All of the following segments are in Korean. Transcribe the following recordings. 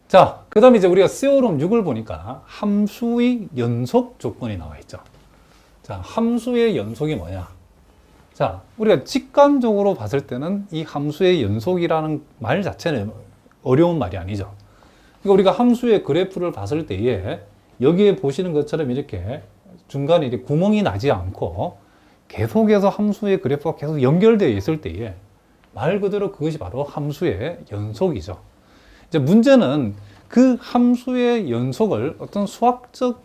자, 그 다음에 이제 우리가 세오름 6을 보니까 함수의 연속 조건이 나와 있죠. 자, 함수의 연속이 뭐냐? 자, 우리가 직관적으로 봤을 때는 이 함수의 연속이라는 말 자체는 어려운 말이 아니죠. 그러니까 우리가 함수의 그래프를 봤을 때에 여기에 보시는 것처럼 이렇게 중간에 이렇게 구멍이 나지 않고 계속해서 함수의 그래프가 계속 연결되어 있을 때에 말 그대로 그것이 바로 함수의 연속이죠. 이제 문제는 그 함수의 연속을 어떤 수학적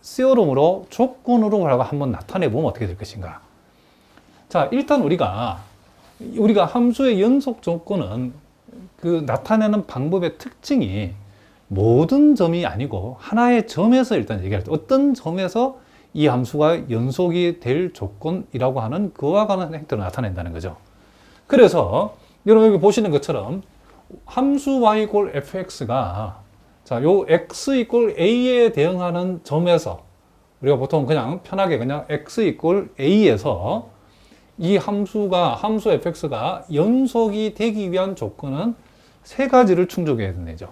세오름으로 조건으로 한번 나타내 보면 어떻게 될 것인가. 자, 일단 우리가 함수의 연속 조건은 그 나타내는 방법의 특징이 모든 점이 아니고 하나의 점에서 일단 얘기할 때 어떤 점에서 이 함수가 연속이 될 조건이라고 하는 그와 관한 행태로 나타낸다는 거죠. 그래서 여러분 여기 보시는 것처럼 함수 y = fx가 자, 요 x = a에 대응하는 점에서 우리가 보통 그냥 편하게 그냥 x = a에서 이 함수 fx가 연속이 되기 위한 조건은 세 가지를 충족해야 된다죠.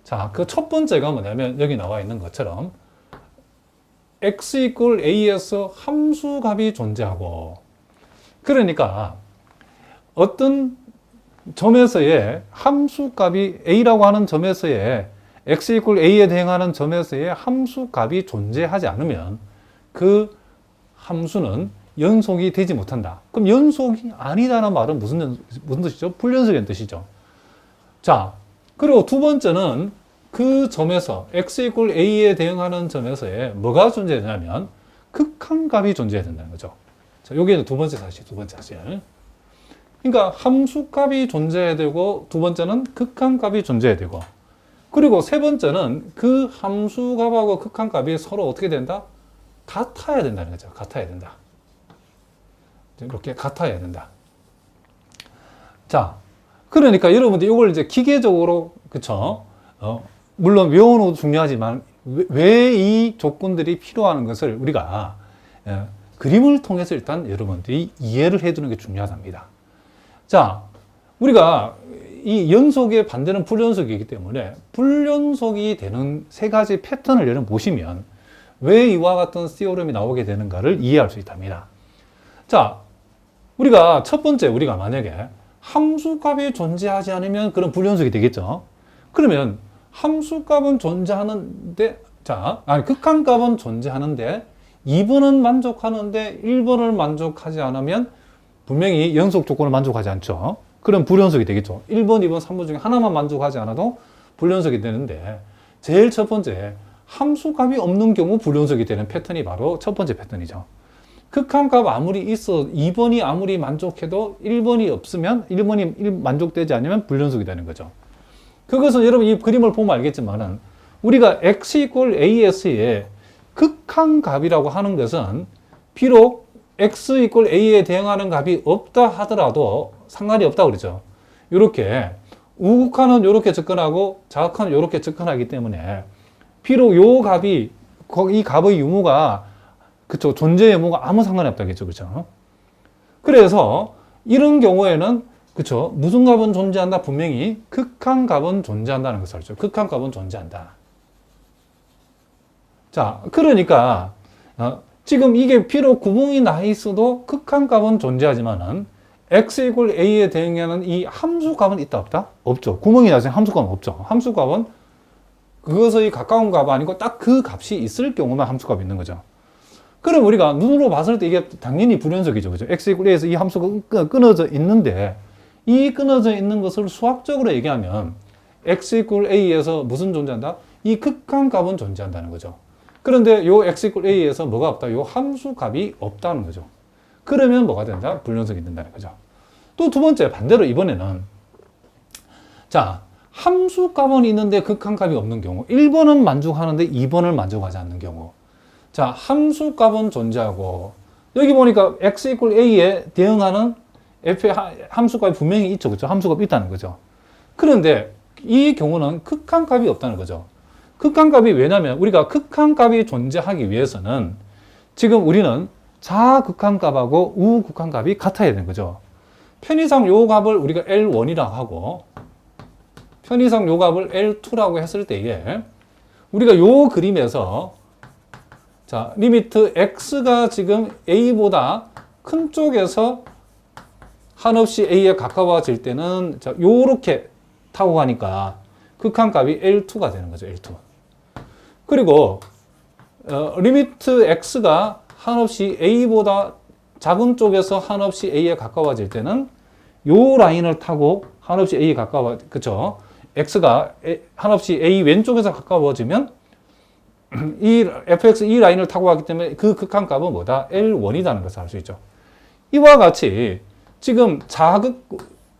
자, 그 첫 번째가 뭐냐면 여기 나와 있는 것처럼 x = a에서 함수값이 존재하고, 그러니까 어떤 점에서의 함수값이 a라고 하는 점에서의 x = a에 대응하는 점에서의 함수값이 존재하지 않으면 그 함수는 연속이 되지 못한다. 그럼 연속이 아니다라는 말은 무슨 뜻이죠? 불연속이라는 뜻이죠. 자, 그리고 두 번째는 그 점에서 x = a에 대응하는 점에서의 뭐가 존재해야 되냐면 극한값이 존재해야 된다는 거죠. 자, 여기는 두 번째 사실. 그러니까 함수값이 존재해야 되고, 두 번째는 극한값이 존재해야 되고, 그리고 세 번째는 그 함수값하고 극한값이 서로 어떻게 된다? 같아야 된다는 거죠. 같아야 된다. 이렇게 같아야 된다. 자, 그러니까 여러분들 이걸 이제 기계적으로, 그쵸? 물론 외우는 것도 중요하지만 왜 이 조건들이 필요한 것을 우리가 그림을 통해서 일단 여러분들이 이해를 해두는 게 중요하답니다. 자, 우리가 이 연속의 반대는 불연속이기 때문에 불연속이 되는 세 가지 패턴을 여러분 보시면 왜 이와 같은 세오름이 나오게 되는가를 이해할 수 있답니다. 자, 우리가 첫 번째, 우리가 만약에 함수값이 존재하지 않으면 그런 불연속이 되겠죠. 그러면 함수값은 존재하는데, 극한값은 존재하는데 2번은 만족하는데 1번을 만족하지 않으면 분명히 연속 조건을 만족하지 않죠. 그럼 불연속이 되겠죠. 1번, 2번, 3번 중에 하나만 만족하지 않아도 불연속이 되는데, 제일 첫 번째, 함수값이 없는 경우 불연속이 되는 패턴이 바로 첫 번째 패턴이죠. 극한값 아무리 있어 2번이 아무리 만족해도 1번이 없으면 1번이 만족되지 않으면 불연속이 되는 거죠. 그것은 여러분 이 그림을 보면 알겠지만은 우리가 x = as의 극한값이라고 하는 것은 비록 x = a에 대응하는 값이 없다 하더라도 상관이 없다고 그러죠. 이렇게 우극한은 이렇게 접근하고 좌극한은 이렇게 접근하기 때문에 비록 이 값이 이 값의 유무가 그쵸, 존재 유무가 아무 상관이 없다겠죠. 그렇죠? 그래서 이런 경우에는 그쵸, 무슨 값은 존재한다? 분명히 극한값은 존재한다는 것을 알죠. 극한값은 존재한다. 자, 그러니까 지금 이게 비록 구멍이 나 있어도 극한값은 존재하지만은 x = a에 대응하는 이 함수값은 있다 없다? 없죠. 구멍이 나서 함수값은 없죠. 함수값은 그것의 가까운 값 아니고 딱 그 값이 있을 경우만 함수값이 있는 거죠. 그럼 우리가 눈으로 봤을 때 이게 당연히 불연속이죠. 그죠? x = a에서 이 함수가 끊어져 있는데 이 끊어져 있는 것을 수학적으로 얘기하면 x = a에서 무슨 존재한다? 이 극한값은 존재한다는 거죠. 그런데 요 x = a에서 뭐가 없다? 요 함수값이 없다는 거죠. 그러면 뭐가 된다? 불연속이 된다는 거죠. 또 두 번째, 반대로 이번에는 자, 함수값은 있는데 극한값이 없는 경우, 1번은 만족하는데 2번을 만족하지 않는 경우. 자, 함수값은 존재하고 여기 보니까 x = a에 대응하는 f의 함수값이 분명히 있죠. 그렇죠? 함수값이 있다는 거죠. 그런데 이 경우는 극한값이 없다는 거죠. 극한값이 왜냐면 우리가 극한값이 존재하기 위해서는 지금 우리는 좌극한값하고 우극한값이 같아야 되는 거죠. 편의상 요 값을 우리가 L1이라고 하고 편의상 요 값을 L2라고 했을 때에 우리가 요 그림에서 자, 리미트 x가 지금 a보다 큰 쪽에서 한없이 a에 가까워질 때는 자, 요렇게 타고 가니까 극한값이 L2가 되는 거죠. L2. 그리고 리미트 x가 한없이 a보다 작은 쪽에서 한없이 a에 가까워질 때는 요 라인을 타고 한없이 a에 가까워, 그쵸? x가 한없이 a 왼쪽에서 가까워지면 이 fx 이 라인을 타고 가기 때문에 그 극한값은 뭐다? L1이라는 것을 알 수 있죠. 이와 같이 지금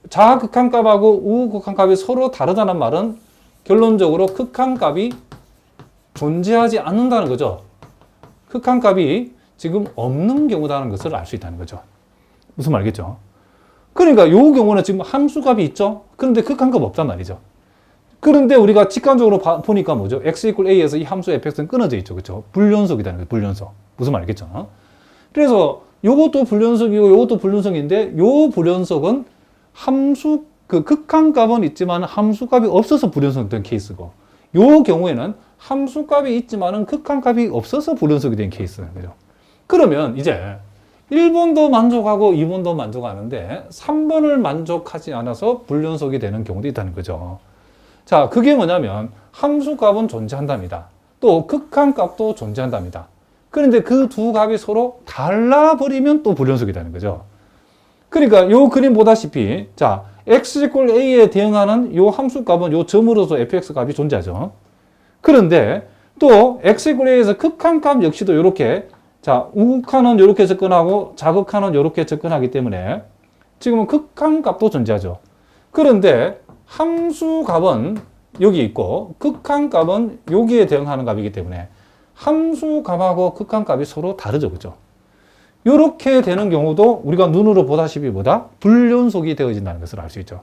자극한값하고 우극한값이 서로 다르다는 말은 결론적으로 극한값이 존재하지 않는다는 거죠. 극한값이 지금 없는 경우다는 것을 알 수 있다는 거죠. 무슨 말이겠죠? 그러니까 이 경우는 지금 함수값이 있죠. 그런데 극한값 없단 말이죠. 그런데 우리가 직관적으로 보니까 뭐죠? x = a에서 이 함수 fx는 끊어져 있죠. 그렇죠? 불연속이라는 거예요. 불연속. 무슨 말이겠죠? 그래서 요것도 불연속이고 요것도 불연속인데 요 불연속은 함수 그 극한값은 있지만 함수값이 없어서 불연속된 케이스고 요 경우에는 함수값이 있지만은 극한값이 없어서 불연속이 된 케이스는 거죠. 그러면 이제 1번도 만족하고 2번도 만족하는데 3번을 만족하지 않아서 불연속이 되는 경우도 있다는 거죠. 자, 그게 뭐냐면 함수값은 존재한답니다. 또 극한값도 존재한답니다. 그런데 그 두 값이 서로 달라버리면 또 불연속이 되는 거죠. 그러니까 요 그림 보다시피 자, x = a에 대응하는 요 함수값은 요 점으로서 fx 값이 존재하죠. 그런데 또 x = a에서 극한값 역시도 이렇게 자, 우극한은 이렇게 접근하고 자극한은 이렇게 접근하기 때문에 지금은 극한값도 존재하죠. 그런데 함수값은 여기 있고 극한값은 여기에 대응하는 값이기 때문에 함수값하고 극한값이 서로 다르죠. 그죠? 이렇게 되는 경우도 우리가 눈으로 보다시피 뭐다? 불연속이 되어진다는 것을 알 수 있죠.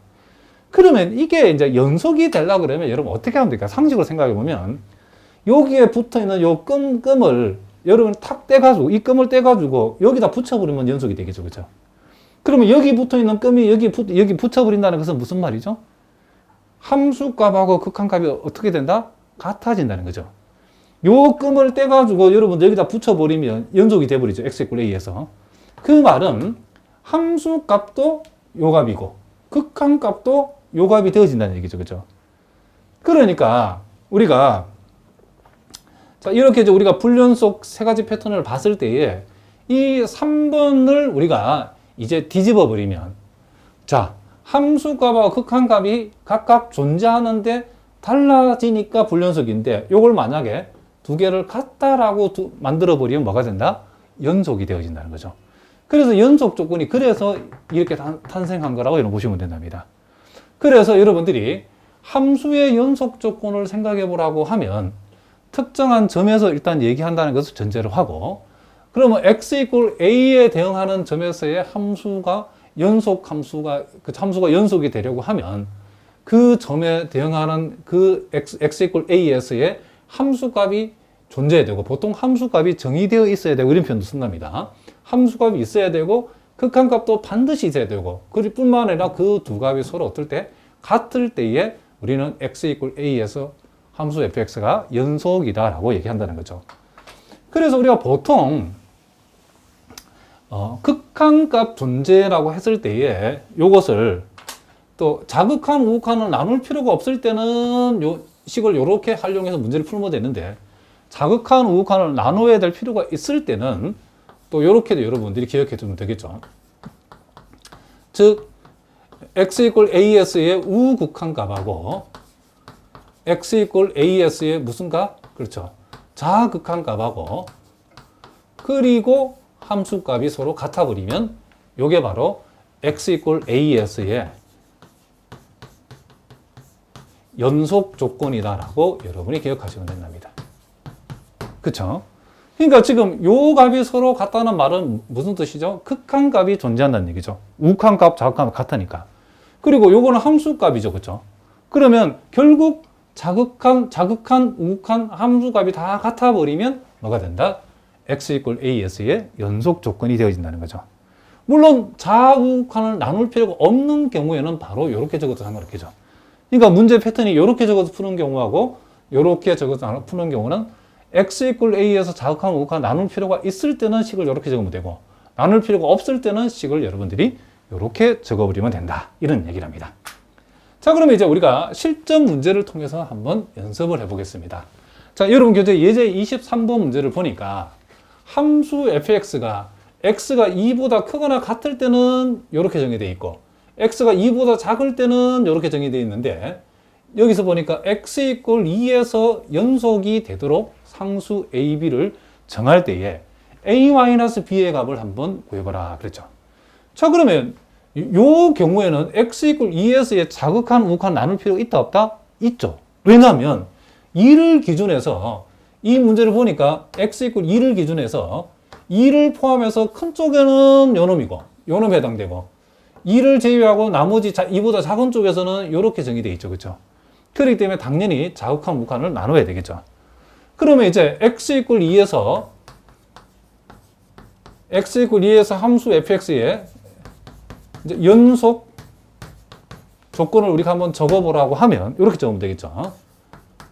그러면 이게 이제 연속이 되려고 그러면 여러분 어떻게 하면 될까? 상식으로 생각해 보면 여기에 붙어 있는 요 끔을 여러분 탁 떼가지고 이 끔을 떼가지고 여기다 붙여버리면 연속이 되겠죠. 그죠? 그러면 여기 붙어 있는 끔이 여기 붙여버린다는 것은 무슨 말이죠? 함수값하고 극한값이 어떻게 된다? 같아진다는 거죠. 요 끔을 떼가지고 여러분 여기다 붙여버리면 연속이 돼버리죠. x = a에서. 그 말은 함수값도 요 값이고 극한값도 요 값이 되어진다는 얘기죠. 그죠? 그러니까 우리가 자, 이렇게 이제 우리가 불연속 세 가지 패턴을 봤을 때에 이 3번을 우리가 이제 뒤집어 버리면 자, 함수값하고 극한값이 각각 존재하는데 달라지니까 불연속인데 요걸 만약에 두 개를 같다라고 만들어 버리면 뭐가 된다? 연속이 되어진다는 거죠. 그래서 연속 조건이 그래서 이렇게 탄생한 거라고 여러분 보시면 된답니다. 그래서 여러분들이 함수의 연속 조건을 생각해 보라고 하면 특정한 점에서 일단 얘기한다는 것을 전제로 하고 그러면 x = a에 대응하는 점에서의 함수가 그 함수가 연속이 되려고 하면 그 점에 대응하는 그 x = a에서의 함수값이 존재해야 되고 보통 함수값이 정의되어 있어야 되고 이런 표현도 쓴답니다. 함수값이 있어야 되고 극한값도 반드시 있어야 되고 뿐만 아니라 그 두 값이 서로 어떨 때 같을 때에 우리는 x = a에서 함수 fx가 연속이다라고 얘기한다는 거죠. 그래서 우리가 보통 극한값 존재라고 했을 때에 요것을 또 자극한, 우극한을 나눌 필요가 없을 때는 요 식을 이렇게 활용해서 문제를 풀면 되는데 자극한, 우극한을 나눠야 될 필요가 있을 때는 또 이렇게도 여러분들이 기억해 두면 되겠죠. 즉 x = as의 우극한 값하고 x = as의 무슨 값? 그렇죠. 자극한 값하고 그리고 함수값이 서로 같아 버리면 요게 바로 x = as의 연속 조건이다라고 여러분이 기억하시면 된답니다. 그쵸? 그러니까 지금 요 값이 서로 같다는 말은 무슨 뜻이죠? 극한 값이 존재한다는 얘기죠. 우극한 값, 자극한 값 같으니까. 그리고 요거는 함수값이죠. 그쵸? 그러면 결국 자극한, 우극한 함수값이 다 같아 버리면 뭐가 된다? x = as의 연속 조건이 되어진다는 거죠. 물론 좌우극한을 나눌 필요가 없는 경우에는 바로 이렇게 적어도 상관없겠죠. 그러니까 문제 패턴이 이렇게 적어서 푸는 경우하고 이렇게 적어서 푸는 경우는 x 이퀄 a에서 자극한 우극한 나눌 필요가 있을 때는 식을 이렇게 적으면 되고 나눌 필요가 없을 때는 식을 여러분들이 이렇게 적어버리면 된다. 이런 얘기를 합니다. 자, 그러면 이제 우리가 실전 문제를 통해서 한번 연습을 해보겠습니다. 자, 여러분 교재 예제 23번 문제를 보니까 함수 fx가 x가 2보다 크거나 같을 때는 이렇게 정의되어 있고 x가 2보다 작을 때는 이렇게 정의되어 있는데 여기서 보니까 x 이퀄 2에서 연속이 되도록 상수 a, b를 정할 때에 a-b의 값을 한번 구해보라 그랬죠. 자, 그러면 요 경우에는 x 이퀄 2에서의 자극한 우극한 나눌 필요가 있다 없다? 있죠. 왜냐하면 2를 기준해서 이 문제를 보니까 x 이퀄 2를 기준해서 2를 포함해서 큰 쪽에는 요놈이고 요놈에 해당되고 2를 제외하고 나머지 2보다 작은 쪽에서는 이렇게 정의되어 있죠. 그렇죠? 그렇기 때문에 당연히 자극한 우극한을 나눠야 되겠죠. 그러면 이제 x 이퀄 2에서 함수 fx의 이제 연속 조건을 우리가 한번 적어보라고 하면 이렇게 적으면 되겠죠.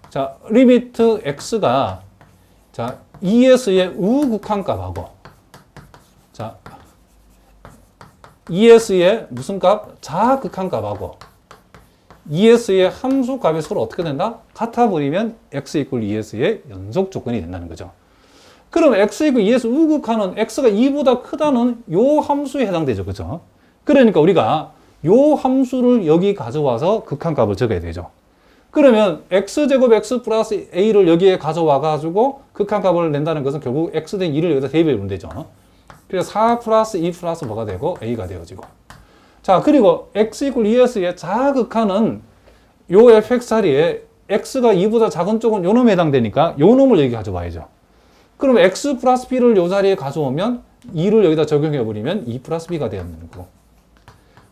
자, 리미트 x가 자 2s의 우극한 값하고 자 2s의 무슨 값? 자극한 값하고 2s의 함수 값이 서로 어떻게 된다? 같아 버리면 x 이퀄 2s의 연속 조건이 된다는 거죠. 그럼 x 이퀄 2s 우극한은 x가 2보다 크다는 요 함수에 해당되죠. 그죠? 그러니까 우리가 요 함수를 여기 가져와서 극한값을 적어야 되죠. 그러면 x제곱 x 플러스 a를 여기에 가져와 가지고 극한값을 낸다는 것은 결국 x 대 2를 여기다 대입해 보면 되죠. 그래서 4 플러스 2 플러스 뭐가 되고 a가 되어지고. 자, 그리고 x 이퀄 2s의 자극한은 요 fx 자리에 x가 2보다 작은 쪽은 요 놈에 해당되니까 요 놈을 여기 가져와야죠. 그러면 x 플러스 b를 요 자리에 가져오면 2를 여기다 적용해 버리면 2 플러스 b가 되는 거고.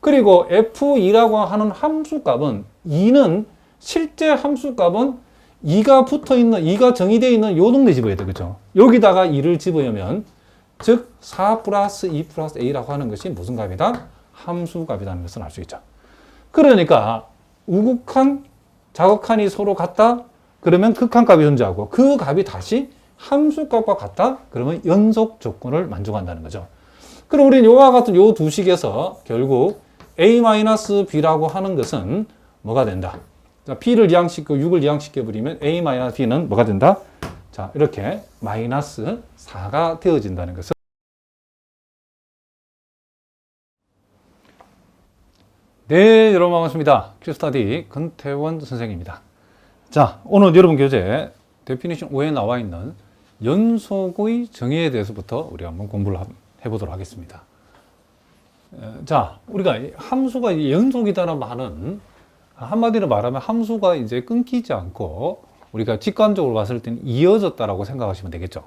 그리고 f2라고 하는 함수값은 2는 실제 함수값은 2가 붙어있는, 2가 정의되어 있는 요 동네 집어야 돼. 그죠? 여기다가 2를 집어넣으면 즉 4 플러스 2 플러스 a라고 하는 것이 무슨 값이다? 함수값이라는 것을 알 수 있죠. 그러니까 우극한, 자극한이 서로 같다? 그러면 극한값이 존재하고 그 값이 다시 함수값과 같다? 그러면 연속 조건을 만족한다는 거죠. 그럼 우리는 이와 같은 요 두 식에서 결국 a-b라고 하는 것은 뭐가 된다? 자, b를 이항시키고 6을 이항시켜버리면 a-b는 뭐가 된다? 자, 이렇게 마이너스 4가 되어진다는 것을. 네, 여러분 반갑습니다. 큐스타디 근태원 선생입니다. 자, 오늘 여러분 교재 데피니션 5에 나와 있는 연속의 정의에 대해서부터 우리가 한번 공부를 해보도록 하겠습니다. 자, 우리가 함수가 연속이다라는 말은 한마디로 말하면 함수가 이제 끊기지 않고 우리가 직관적으로 봤을 때는 이어졌다라고 생각하시면 되겠죠.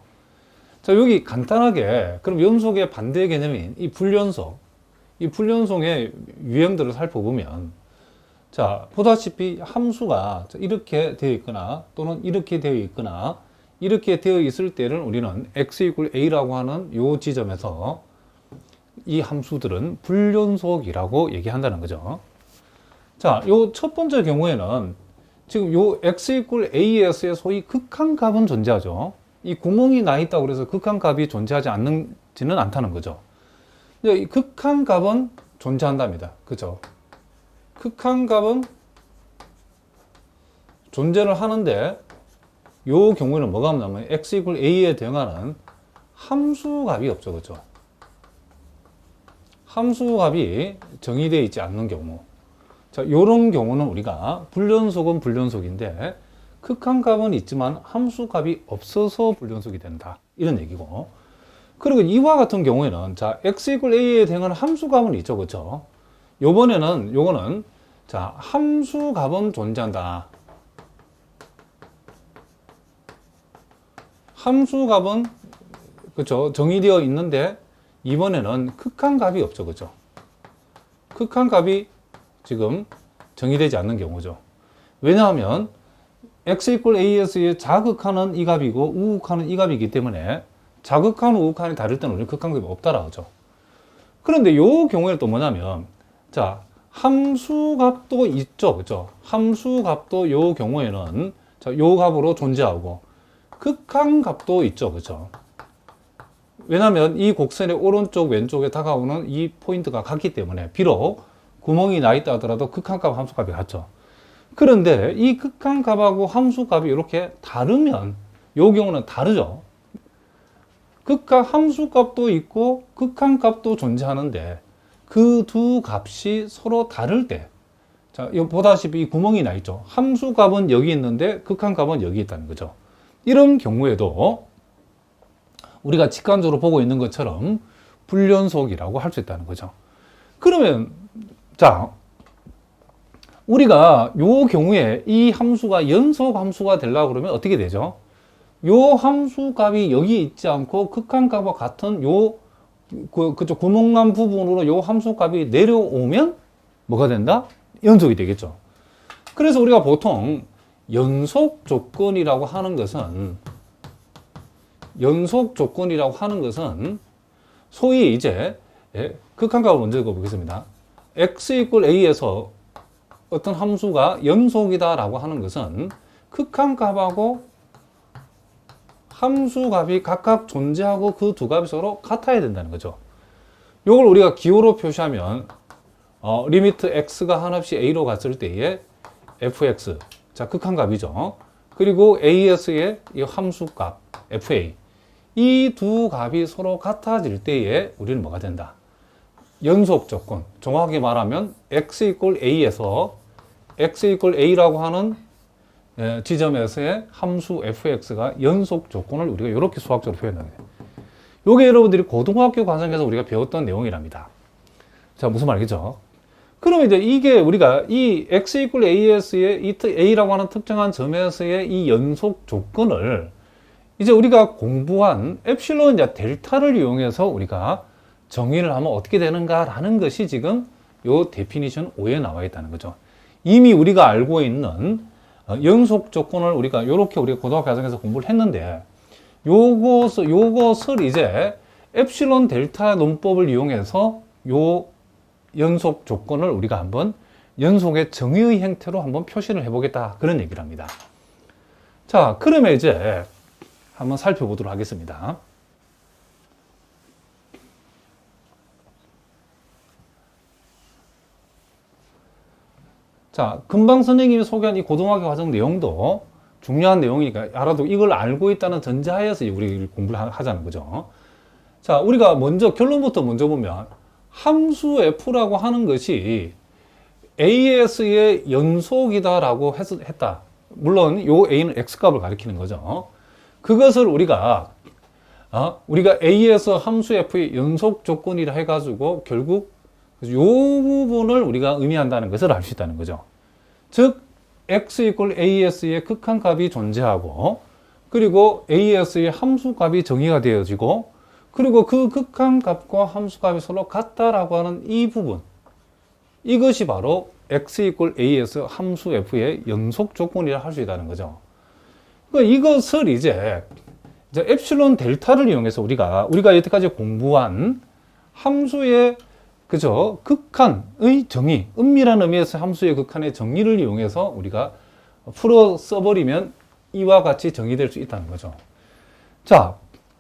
자, 여기 간단하게 그럼 연속의 반대 개념인 이 불연속, 이 불연속의 유형들을 살펴보면 자, 보다시피 함수가 이렇게 되어 있거나 또는 이렇게 되어 있거나 이렇게 되어 있을 때를 우리는 x 이퀄 a라고 하는 요 지점에서 이 함수들은 불연속이라고 얘기한다는 거죠. 자, 요 첫 번째 경우에는 지금 요 x 이퀄 a에서의 소위 극한값은 존재하죠. 이 구멍이 나 있다고 그래서 극한값이 존재하지 않지는 않다는 거죠. 이 극한값은 존재한답니다. 그죠? 극한값은 존재를 하는데 요 경우에는 뭐가 없냐면 x 이퀄 a에 대응하는 함수값이 없죠. 그죠? 함수값이 정의되어 있지 않는 경우. 자, 요런 경우는 우리가 불연속은 불연속인데 극한값은 있지만 함수값이 없어서 불연속이 된다. 이런 얘기고. 그리고 이와 같은 경우에는 자, x 이퀄 a에 대응하는 함수값은 있죠. 그죠? 요거는 자, 함수값은 존재한다. 함수값은 그죠? 정의되어 있는데 이번에는 극한값이 없죠. 그죠? 극한값이 지금 정의되지 않는 경우죠. 왜냐하면 x 이퀄 a에서의 자극하는 이 값이고 우극하는 이 값이기 때문에 자극하는 우극한이 다를 때는 우리는 극한값이 없다라고 하죠. 그런데 이 경우에는 또 뭐냐면 자, 함수값도 있죠. 그죠? 함수값도 요 경우에는 자, 요 값으로 존재하고 극한값도 있죠. 그죠? 왜냐하면 이 곡선의 오른쪽 왼쪽에 다가오는 이 포인트가 같기 때문에 비록 구멍이 나 있다 하더라도 극한값 함수값이 같죠. 그런데 이 극한값하고 함수값이 이렇게 다르면 요 경우는 다르죠. 극한 함수값도 있고 극한값도 존재하는데 그 두 값이 서로 다를 때, 자, 이거 보다시피 이 구멍이 나 있죠. 함수값은 여기 있는데 극한값은 여기 있다는 거죠. 이런 경우에도 우리가 직관적으로 보고 있는 것처럼 불연속이라고 할 수 있다는 거죠. 그러면 자, 우리가 요 경우에 이 함수가 연속 함수가 되려고 그러면 어떻게 되죠? 요 함수 값이 여기 있지 않고 극한값과 같은 그쪽 구멍난 부분으로 요 함수 값이 내려오면 뭐가 된다? 연속이 되겠죠. 그래서 우리가 보통 연속 조건이라고 하는 것은 소위 이제 극한값을 먼저 읽어보겠습니다. x = a에서 어떤 함수가 연속이다라고 하는 것은 극한값하고 함수값이 각각 존재하고 그 두 값이 서로 같아야 된다는 거죠. 이걸 우리가 기호로 표시하면 리미트 x가 한없이 a로 갔을 때의 fx, 자 극한값이죠. 그리고 as의 이 함수값 fa, 이 두 값이 서로 같아질 때에 우리는 뭐가 된다? 연속 조건, 정확하게 말하면 x = a에서 x = a라고 하는 지점에서의 함수 fx가 연속 조건을 우리가 이렇게 수학적으로 표현하게 돼요. 이게 여러분들이 고등학교 과정에서 우리가 배웠던 내용이랍니다. 자, 무슨 말이죠? 그럼 이제 이게 우리가 이 x = as의 이 a라고 하는 특정한 점에서의 이 연속 조건을 이제 우리가 공부한 엡실론 델타를 이용해서 우리가 정의를 하면 어떻게 되는가라는 것이 지금 요 데피니션 5에 나와 있다는 거죠. 이미 우리가 알고 있는 연속 조건을 우리가 고등학교 과정에서 공부를 했는데 요것을 이제 엡실론 델타 논법을 이용해서 요 연속 조건을 우리가 한번 연속의 정의의 형태로 한번 표시를 해보겠다, 그런 얘기를 합니다. 자, 그러면 이제 한번 살펴보도록 하겠습니다. 자, 금방 선생님이 소개한 이 고등학교 과정 내용도 중요한 내용이니까 알아도 이걸 알고 있다는 전제하에서 우리 공부를 하자는 거죠. 자, 우리가 먼저 결론부터 먼저 보면 함수 f라고 하는 것이 as의 연속이다라고 했다. 물론 요 a는 x값을 가리키는 거죠. 그것을 우리가 a에서 함수 f의 연속 조건이라 해가지고 결국 요 부분을 우리가 의미한다는 것을 알 수 있다는 거죠. 즉 x = as의 극한값이 존재하고 그리고 as의 함수값이 정의가 되어지고 그리고 그 극한값과 함수값이 서로 같다라고 하는 이 부분, 이것이 바로 x = a에서 함수 f의 연속 조건이라 할 수 있다는 거죠. 그러니까 이것을 이제 엡실론 델타를 이용해서 우리가 여태까지 공부한 함수의 그죠? 극한의 정의, 은밀한 의미에서 함수의 극한의 정의를 이용해서 우리가 풀어 써버리면 이와 같이 정의될 수 있다는 거죠. 자,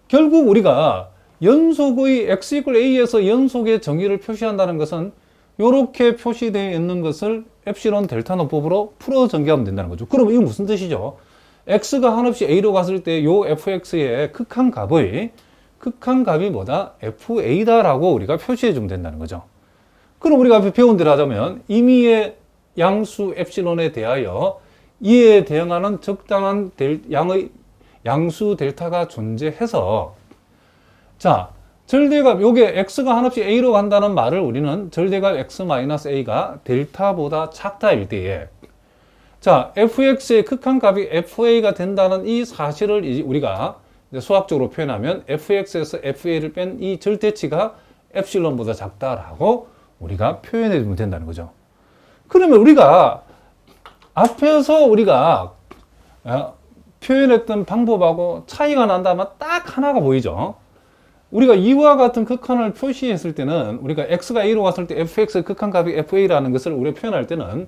결국 우리가 연속의 x = a에서 연속의 정의를 표시한다는 것은 이렇게 표시되어 있는 것을 엡실론 델타 논법으로 풀어 전개하면 된다는 거죠. 그럼 이게 무슨 뜻이죠? x가 한없이 a로 갔을 때 요 fx의 극한값이 뭐다? fa다라고 우리가 표시해 주면 된다는 거죠. 그럼 우리가 앞에 배운 대로 하자면 임의의 양수 엡실론에 대하여 이에 대응하는 적당한 양수 델타가 존재해서, 자, 절대값, 요게 x가 한없이 a로 간다는 말을 우리는 절대값 x-a가 델타보다 작다일 때에, 자, fx의 극한값이 fa가 된다는 이 사실을 우리가 수학적으로 표현하면 fx에서 fa를 뺀 이 절대치가 엡실론보다 작다라고 우리가 표현해 주면 된다는 거죠. 그러면 우리가 앞에서 우리가 표현했던 방법하고 차이가 난다면 딱 하나가 보이죠. 우리가 이와 같은 극한을 표시했을 때는 우리가 x가 a로 갔을 때 fx의 극한값이 fa라는 것을 우리가 표현할 때는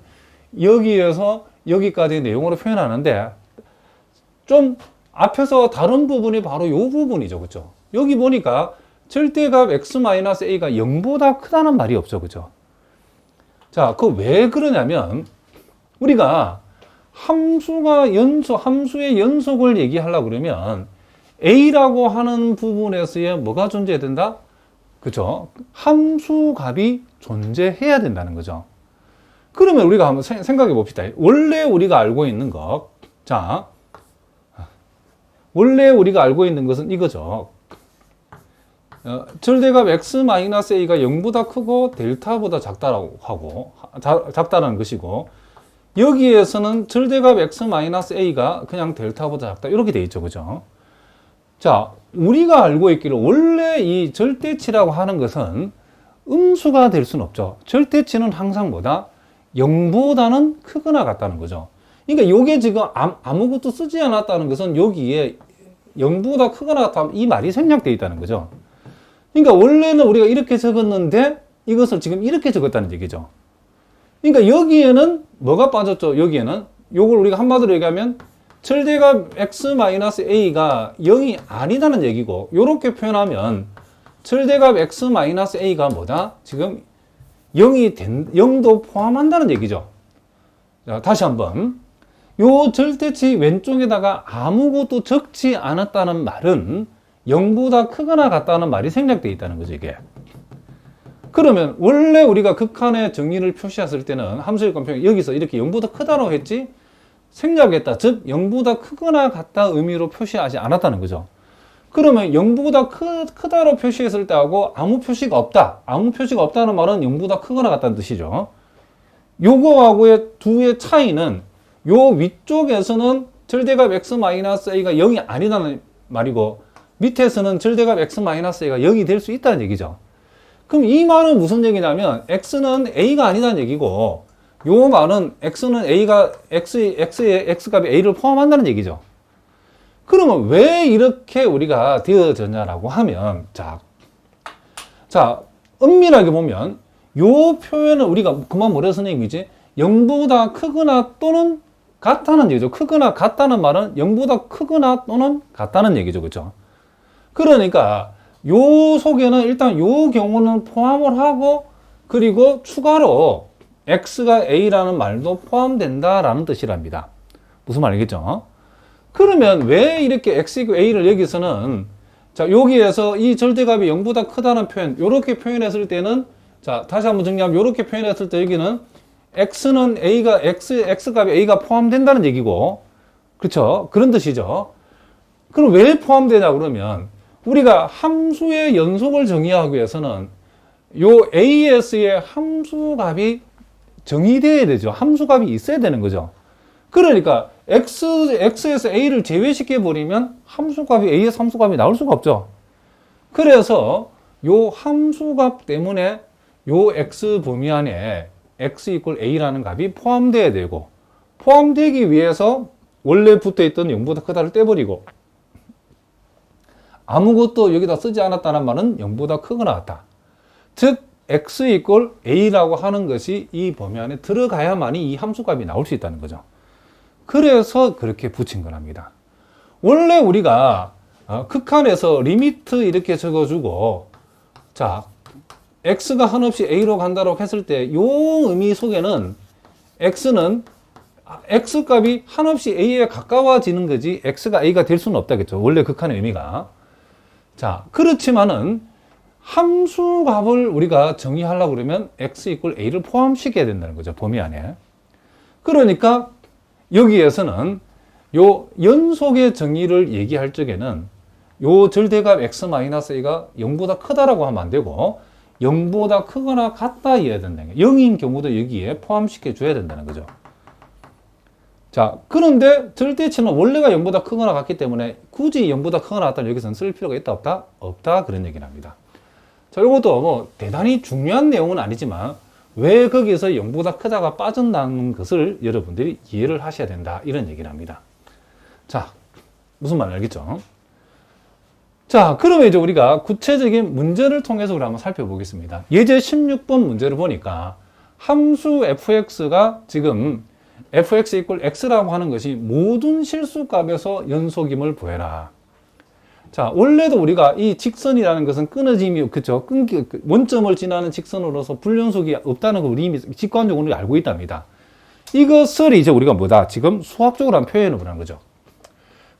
여기에서 여기까지 내용으로 표현하는데 좀 앞에서 다른 부분이 바로 이 부분이죠. 그죠? 여기 보니까 절대값 x-a가 0보다 크다는 말이 없죠. 그죠? 자, 그 왜 그러냐면 우리가 함수의 연속을 얘기하려고 그러면 a라고 하는 부분에서의 뭐가 존재해야 된다? 그죠? 함수값이 존재해야 된다는 거죠. 그러면 우리가 한번 생각해 봅시다. 원래 우리가 알고 있는 것. 자, 원래 우리가 알고 있는 것은 이거죠. 절대값 x-a가 0보다 크고 델타보다 작다라고 하고, 작다라는 것이고, 여기에서는 절대값 x-a가 그냥 델타보다 작다. 이렇게 돼 있죠. 그죠? 자, 우리가 알고 있기로 원래 이 절대치라고 하는 것은 음수가 될 수는 없죠. 절대치는 항상 뭐다? 0보다는 크거나 같다는 거죠. 그러니까 이게 지금 아무것도 쓰지 않았다는 것은 여기에 0보다 크거나 같다 이 말이 생략되어 있다는 거죠. 그러니까 원래는 우리가 이렇게 적었는데 이것을 지금 이렇게 적었다는 얘기죠. 그러니까 여기에는 뭐가 빠졌죠? 여기에는 요걸 우리가 한마디로 얘기하면 절대값 x-a가 0이 아니다는 얘기고, 요렇게 표현하면 절대값 x-a가 뭐다? 지금 0도 포함한다는 얘기죠. 자, 다시 한번. 요 절대치 왼쪽에다가 아무것도 적지 않았다는 말은 0보다 크거나 같다는 말이 생략되어 있다는 거죠, 이게. 그러면 원래 우리가 극한의 정의를 표시했을 때는 함수요건 표현 여기서 이렇게 0보다 크다라고 했지 생략했다. 즉 0보다 크거나 같다 의미로 표시하지 않았다는 거죠. 그러면 0보다 크다로 표시했을 때하고 아무 표시가 없다. 아무 표시가 없다는 말은 0보다 크거나 같다는 뜻이죠. 요거하고의 두의 차이는 요 위쪽에서는 절대값 x-a가 0이 아니다는 말이고 밑에서는 절대값 x-a가 0이 될 수 있다는 얘기죠. 그럼 이 말은 무슨 얘기냐면 x는 a가 아니다는 얘기고 요 말은 x는 a가 x의 x값이 a를 포함한다는 얘기죠. 그러면 왜 이렇게 우리가 되어졌냐라고 하면 자 엄밀하게 보면 요 표현은 우리가 그만 뭐라 선생님이지 0보다 크거나 또는 같다는 얘기죠. 크거나 같다는 말은 0보다 크거나 또는 같다는 얘기죠. 그렇죠? 그러니까 요 속에는 일단 요 경우는 포함을 하고 그리고 추가로 x가 a라는 말도 포함된다라는 뜻이랍니다. 무슨 말이겠죠? 그러면 왜 이렇게 x a를 여기서는 자 여기에서 이 절대값이 0보다 크다는 표현 이렇게 표현했을 때는 자 다시 한번 정리하면 이렇게 표현했을 때 여기는 x는 a가 x값이 a가 포함된다는 얘기고 그렇죠? 그런 뜻이죠. 그럼 왜 포함되냐 그러면 우리가 함수의 연속을 정의하기 위해서는 요 AS의 함수값이 정의되어야 되죠. 함수값이 있어야 되는 거죠. 그러니까 X에서 A를 제외시켜 버리면 함수값이 A에서 함수값이 나올 수가 없죠. 그래서 요 함수값 때문에 요 X 범위 안에 X 이퀄 A라는 값이 포함되어야 되고 포함되기 위해서 원래 붙어있던 0보다 크다를 떼버리고 아무것도 여기다 쓰지 않았다는 말은 0보다 크거나 같다. 즉 x 이퀄 a라고 하는 것이 이 범위 안에 들어가야만이 이 함수값이 나올 수 있다는 거죠. 그래서 그렇게 붙인 거랍니다. 원래 우리가 극한에서 리미트 이렇게 적어주고 자 x가 한없이 a로 간다고 했을 때 이 의미 속에는 x는 x값이 한없이 a에 가까워지는 거지 x가 a가 될 수는 없다겠죠. 원래 극한의 의미가. 자, 그렇지만은 함수값을 우리가 정의하려고 그러면 x 이퀄 a를 포함시켜야 된다는 거죠. 범위 안에. 그러니까 여기에서는 요 연속의 정의를 얘기할 적에는 요 절대값 x-a가 0보다 크다라고 하면 안 되고 0보다 크거나 같다 이해야 된다는 거예요. 0인 경우도 여기에 포함시켜 줘야 된다는 거죠. 자, 그런데 절대치는 원래가 0보다 크거나 같기 때문에 굳이 0보다 크거나 같다는 여기서는 쓸 필요가 있다 없다? 없다 그런 얘기를 합니다. 자, 이것도 뭐 대단히 중요한 내용은 아니지만 왜 거기서 0보다 크다가 빠진다는 것을 여러분들이 이해를 하셔야 된다 이런 얘기를 합니다. 자, 무슨 말 알겠죠? 자, 그러면 이제 우리가 구체적인 문제를 통해서 우리 한번 살펴보겠습니다. 예제 16번 문제를 보니까 함수 fx가 지금 fx 이퀄 x라고 하는 것이 모든 실수값에서 연속임을 구해라. 자, 원래도 우리가 이 직선이라는 것은 끊어짐이, 그쵸? 원점을 지나는 직선으로서 불연속이 없다는 걸 우리 이미 직관적으로 알고 있답니다. 이것을 이제 우리가 뭐다? 지금 수학적으로 한 표현을 보라는 거죠.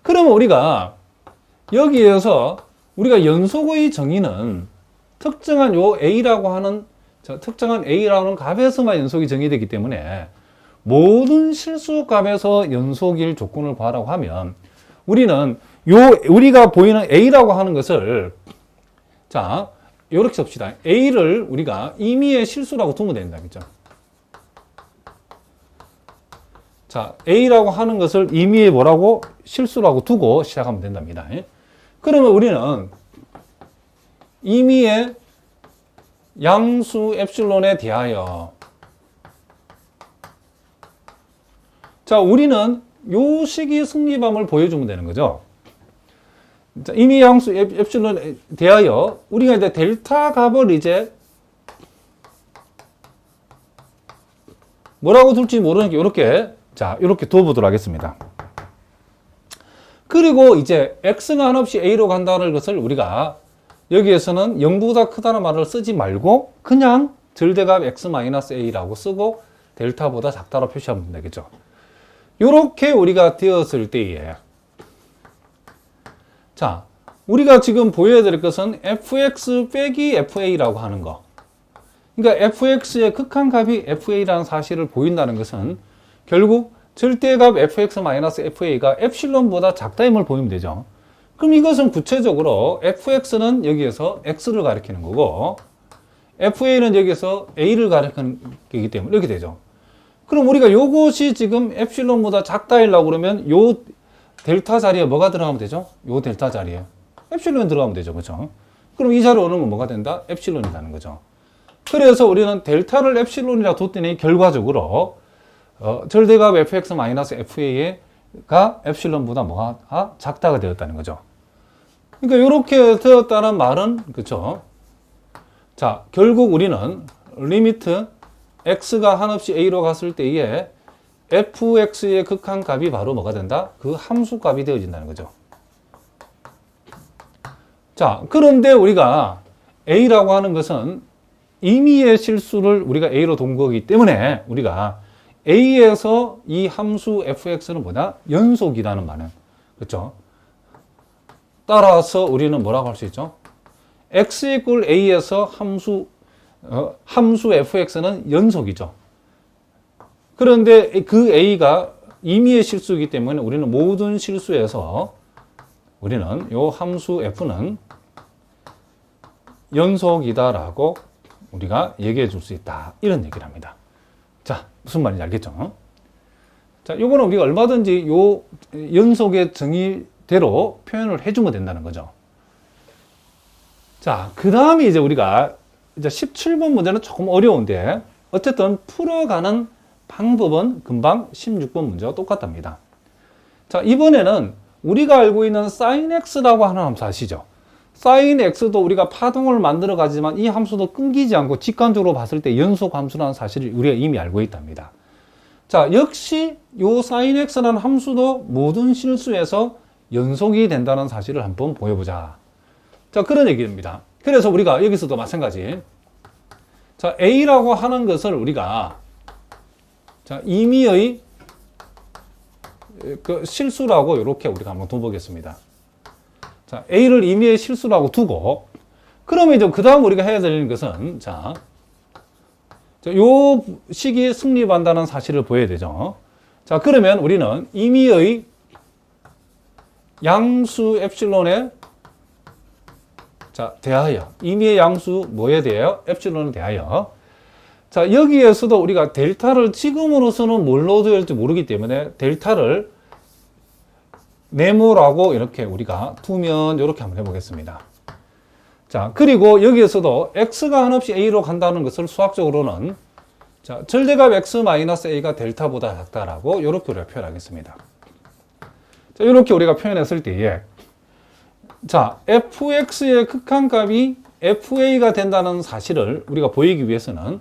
그러면 우리가 여기에서 우리가 연속의 정의는 특정한 요 A라고 하는, 특정한 A라는 값에서만 연속이 정의되기 때문에 모든 실수값에서 연속일 조건을 구하라고 하면 우리는 우리가 보이는 A라고 하는 것을, 자, 요렇게 씁시다. A를 우리가 임의의 실수라고 두면 된다. 그죠? 자, A라고 하는 것을 임의의 뭐라고? 실수라고 두고 시작하면 된답니다. 그러면 우리는 임의의 양수 엡실론에 대하여, 자, 우리는 요 식이 승리밤을 보여주면 되는 거죠. 자, 임의 양수 엡실론에 대하여 우리가 이제 델타 값을 이제 뭐라고 둘지 모르니까 이렇게, 자, 이렇게 두어보도록 하겠습니다. 그리고 이제 x가 한없이 a로 간다는 것을 우리가 여기에서는 0보다 크다는 말을 쓰지 말고 그냥 절대값 x-a라고 쓰고 델타보다 작다로 표시하면 되겠죠. 이렇게 우리가 되었을 때에, 자, 우리가 지금 보여드릴 것은 fx 빼기 fa라고 하는 거. 그러니까 fx의 극한값이 fa라는 사실을 보인다는 것은 결국 절대값 fx-fa가 엡실론보다 작다임을 보이면 되죠. 그럼 이것은 구체적으로 fx는 여기에서 x를 가리키는 거고 fa는 여기서 a를 가리키는 거기 때문에 이렇게 되죠. 그럼 우리가 요것이 지금 엡실론보다 작다이려고 그러면 요 델타 자리에 뭐가 들어가면 되죠? 요 델타 자리에 엡실론이 들어가면 되죠. 그렇죠? 그럼 이 자리에 오는 건 뭐가 된다? 엡실론이라는 거죠. 그래서 우리는 델타를 엡실론이라고 뒀더니 결과적으로 절대값 fx-fa가 엡실론보다 뭐가 작다가 되었다는 거죠. 그러니까 이렇게 되었다는 말은, 그렇죠? 자, 결국 우리는 리미트 x가 한없이 a로 갔을 때에 fx의 극한값이 바로 뭐가 된다? 그 함수값이 되어진다는 거죠. 자, 그런데 우리가 a라고 하는 것은 임의의 실수를 우리가 a로 둔 거기 때문에 우리가 a에서 이 함수 fx는 뭐다? 연속이라는 말은, 그렇죠? 따라서 우리는 뭐라고 할 수 있죠? x 이퀄 a에서 함수 fx는 연속이죠. 그런데 그 a가 임의의 실수이기 때문에 우리는 모든 실수에서 우리는 요 함수 f는 연속이다라고 우리가 얘기해 줄 수 있다. 이런 얘기를 합니다. 자, 무슨 말인지 알겠죠? 자, 요거는 우리가 얼마든지 요 연속의 정의대로 표현을 해주면 된다는 거죠. 자, 그 다음에 이제 우리가 이제 17번 문제는 조금 어려운데 어쨌든 풀어가는 방법은 금방 16번 문제와 똑같답니다. 자, 이번에는 우리가 알고 있는 sin x라고 하는 함수 아시죠? sin x도 우리가 파동을 만들어 가지만 이 함수도 끊기지 않고 직관적으로 봤을 때 연속 함수라는 사실을 우리가 이미 알고 있답니다. 자, 역시 요 sin x라는 함수도 모든 실수에서 연속이 된다는 사실을 한번 보여보자. 자, 그런 얘기입니다. 그래서 우리가 여기서도 마찬가지. 자, a라고 하는 것을 우리가, 자, 임의의 그 실수라고 이렇게 우리가 한번 둬보겠습니다. 자, a를 임의의 실수라고 두고, 그러면 이제 그 다음 우리가 해야 되는 것은, 자, 요 식이 승립한다는 사실을 보여야 되죠. 자, 그러면 우리는 임의의 양수 엡실론에, 자, 대하여, 임의의 양수 뭐에 대하여? 엡실론에 대하여. 자, 여기에서도 우리가 델타를 지금으로서는 뭘로 둬야 할지 모르기 때문에 델타를 네모라고 이렇게 우리가 두면 이렇게 한번 해보겠습니다. 자, 그리고 여기에서도 x가 한없이 a로 간다는 것을 수학적으로는, 자, 절대값 x-a가 델타보다 작다라고 이렇게 우리가 표현하겠습니다. 자, 이렇게 우리가 표현했을 때에 자, fx의 극한값이 fa가 된다는 사실을 우리가 보이기 위해서는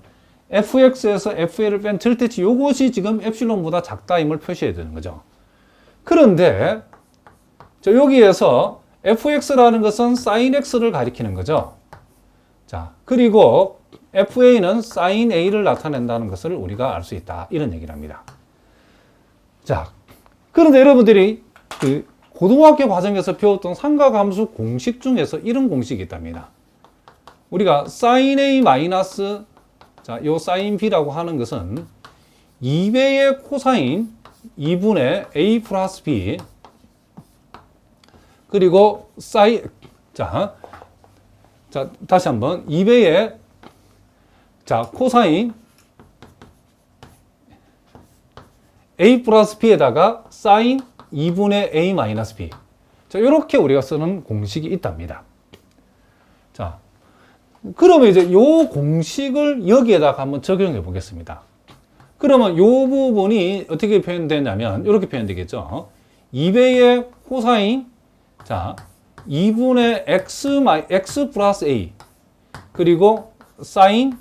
fx에서 fa를 뺀 절대치 요것이 지금 엡실론보다 작다임을 표시해야 되는 거죠. 그런데 여기에서 fx라는 것은 sin x를 가리키는 거죠. 자, 그리고 fa는 sin a를 나타낸다는 것을 우리가 알 수 있다. 이런 얘기를 합니다. 자, 그런데 여러분들이 그 고등학교 과정에서 배웠던 삼각함수 공식 중에서 이런 공식이 있답니다. 우리가 sin a 마이너스 자, 요 sin b라고 하는 것은 2배의 코사인 2분의 a 플러스 b 그리고 자, 다시 한번 2배의 코사인 a 플러스 b에다가 sin 2분의 a 마이너스 b. 자, 이렇게 우리가 쓰는 공식이 있답니다. 자, 그러면 이제 요 공식을 여기에다가 한번 적용해 보겠습니다. 그러면 요 부분이 어떻게 표현되냐면 이렇게 표현되겠죠. 2배의 코사인 2분의 x 플러스 a 그리고 sin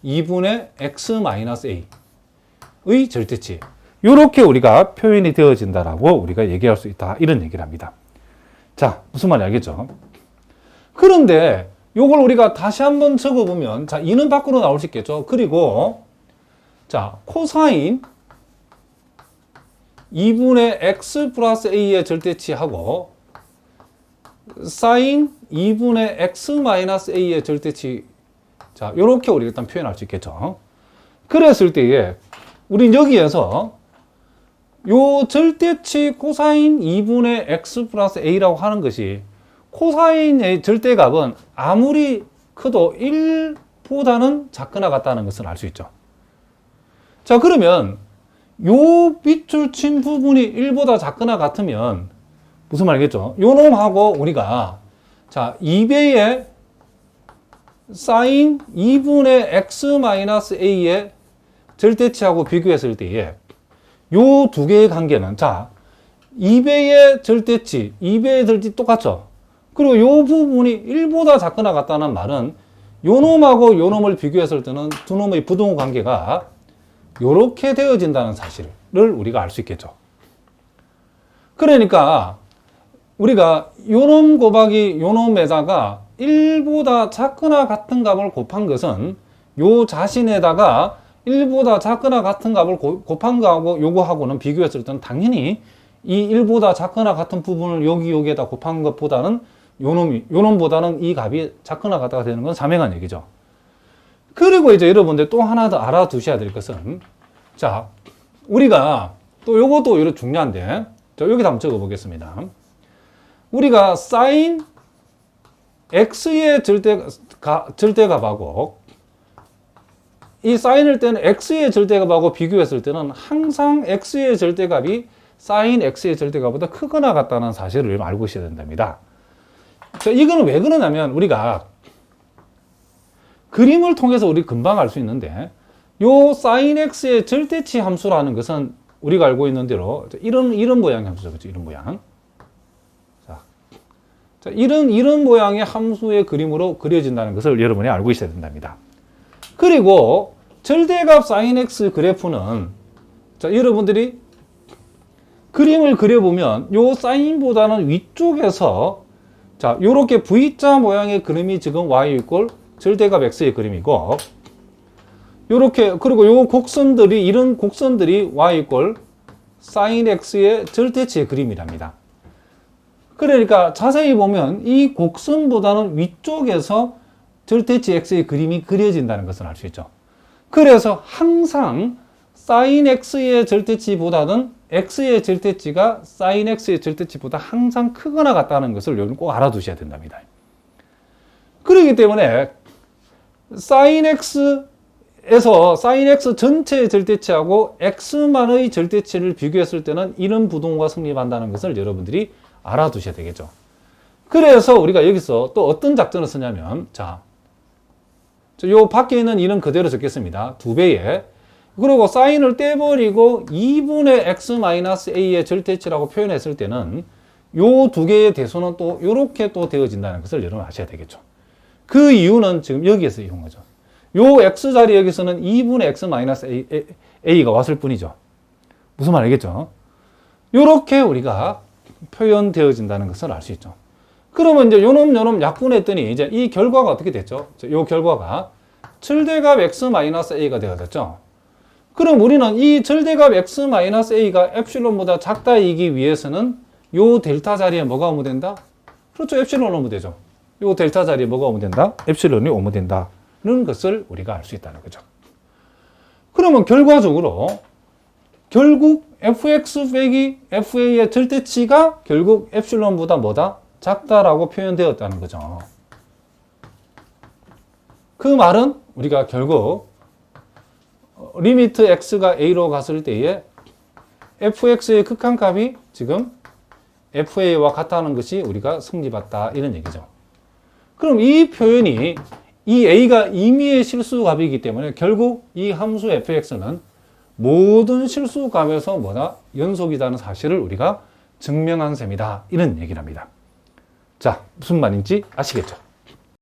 2분의 x 마이너스 a의 절대치. 이렇게 우리가 표현이 되어진다라고 우리가 얘기할 수 있다. 이런 얘기를 합니다. 자, 무슨 말인지 알겠죠? 그런데 요걸 우리가 다시 한번 적어보면, 자, 2는 밖으로 나올 수 있겠죠? 그리고, 자, 코사인 2분의 x 플러스 a의 절대치하고, 사인 2분의 x 마이너스 a의 절대치, 자, 요렇게 우리가 일단 표현할 수 있겠죠? 그랬을 때에, 우린 여기에서 요 절대치 코사인 2분의 x 플러스 a라고 하는 것이 코사인의 절대값은 아무리 커도 1보다는 작거나 같다는 것을 알 수 있죠. 자, 그러면 요 밑줄 친 부분이 1보다 작거나 같으면 무슨 말이겠죠? 요 놈하고 우리가 자 2배의 사인 2분의 x 마이너스 a의 절대치하고 비교했을 때에 요 두 개의 관계는 자 2배의 절대치, 2배의 절대치 똑같죠? 그리고 요 부분이 1보다 작거나 같다는 말은 요 놈하고 요 놈을 비교했을 때는 두 놈의 부동호 관계가 요렇게 되어진다는 사실을 우리가 알 수 있겠죠. 그러니까 우리가 요 놈 곱하기 요 놈에다가 1보다 작거나 같은 값을 곱한 것은 요 자신에다가 1보다 작거나 같은 값을 곱한 거하고 요거하고는 비교했을 때는 당연히 이 1보다 작거나 같은 부분을 여기에다 곱한 것보다는 요 놈보다는 이 값이 작거나 같다가 되는 건 자명한 얘기죠. 그리고 이제 여러분들 또 하나 더 알아두셔야 될 것은 자, 우리가 또 요것도 이렇게 중요한데 자, 여기다 한번 적어 보겠습니다. 우리가 sin x의 절대값하고 이 사인을 때는 x의 절대값하고 비교했을 때는 항상 x의 절대값이 sin x의 절대값보다 크거나 같다는 사실을 알고 있어야 된답니다. 자, 이거는 왜 그러냐면 우리가 그림을 통해서 우리 금방 알 수 있는데 요 sin x의 절대치 함수라는 것은 우리가 알고 있는 대로 이런 모양의 함수죠. 그렇죠? 이런 모양. 자, 이런 모양의 함수의 그림으로 그려진다는 것을 여러분이 알고 있어야 된답니다. 그리고 절대값 sin x 그래프는 자, 여러분들이 그림을 그려보면 요 사인보다는 위쪽에서 자, 요렇게 V자 모양의 그림이 지금 y 이꼴 절대값 x의 그림이고 요렇게 그리고 요 곡선들이 이런 곡선들이 y 이꼴 sin x의 절대치의 그림이랍니다. 그러니까 자세히 보면 이 곡선보다는 위쪽에서 절대치 x의 그림이 그려진다는 것을 알 수 있죠. 그래서 항상 sin x의 절대치보다는 x의 절대치가 sin x의 절대치보다 항상 크거나 같다는 것을 여러분 꼭 알아두셔야 된답니다. 그렇기 때문에 sin x 전체의 절대치하고 x만의 절대치를 비교했을 때는 이런 부동호가 성립한다는 것을 여러분들이 알아두셔야 되겠죠. 그래서 우리가 여기서 또 어떤 작전을 쓰냐면 자, 요 밖에 있는 이는 그대로 적겠습니다. 2배에 그리고 사인을 떼버리고 2분의 x-a의 절대치라고 표현했을 때는 요 두 개의 대소는 또 이렇게 또 되어진다는 것을 여러분 아셔야 되겠죠. 그 이유는 지금 여기에서 이런 거죠. 요 x자리 여기서는 2분의 x a가 왔을 뿐이죠. 무슨 말 알겠죠? 요렇게 우리가 표현되어진다는 것을 알 수 있죠. 그러면 이제 요놈 약분했더니 이제 이 결과가 어떻게 됐죠? 요 결과가 절대값 x-a가 되어졌죠. 그럼 우리는 이 절대값 x-a가 엡실론보다 작다이기 위해서는 요 델타 자리에 뭐가 오면 된다? 그렇죠. 엡실론 오면 되죠. 요 델타 자리에 뭐가 오면 된다? 엡실론이 오면 된다는 것을 우리가 알 수 있다는 거죠. 그러면 결과적으로 결국 fx 빼기 fa의 절대치가 결국 엡실론보다 뭐다? 작다라고 표현되었다는 거죠. 그 말은 우리가 결국 리미트 x가 a로 갔을 때에 fx의 극한값이 지금 fa와 같다는 것이 우리가 성립했다 이런 얘기죠. 그럼 이 표현이 이 a가 임의의 실수값이기 때문에 결국 이 함수 fx는 모든 실수값에서 뭐다? 연속이라는 사실을 우리가 증명한 셈이다 이런 얘기를 합니다. 자, 무슨 말인지 아시겠죠?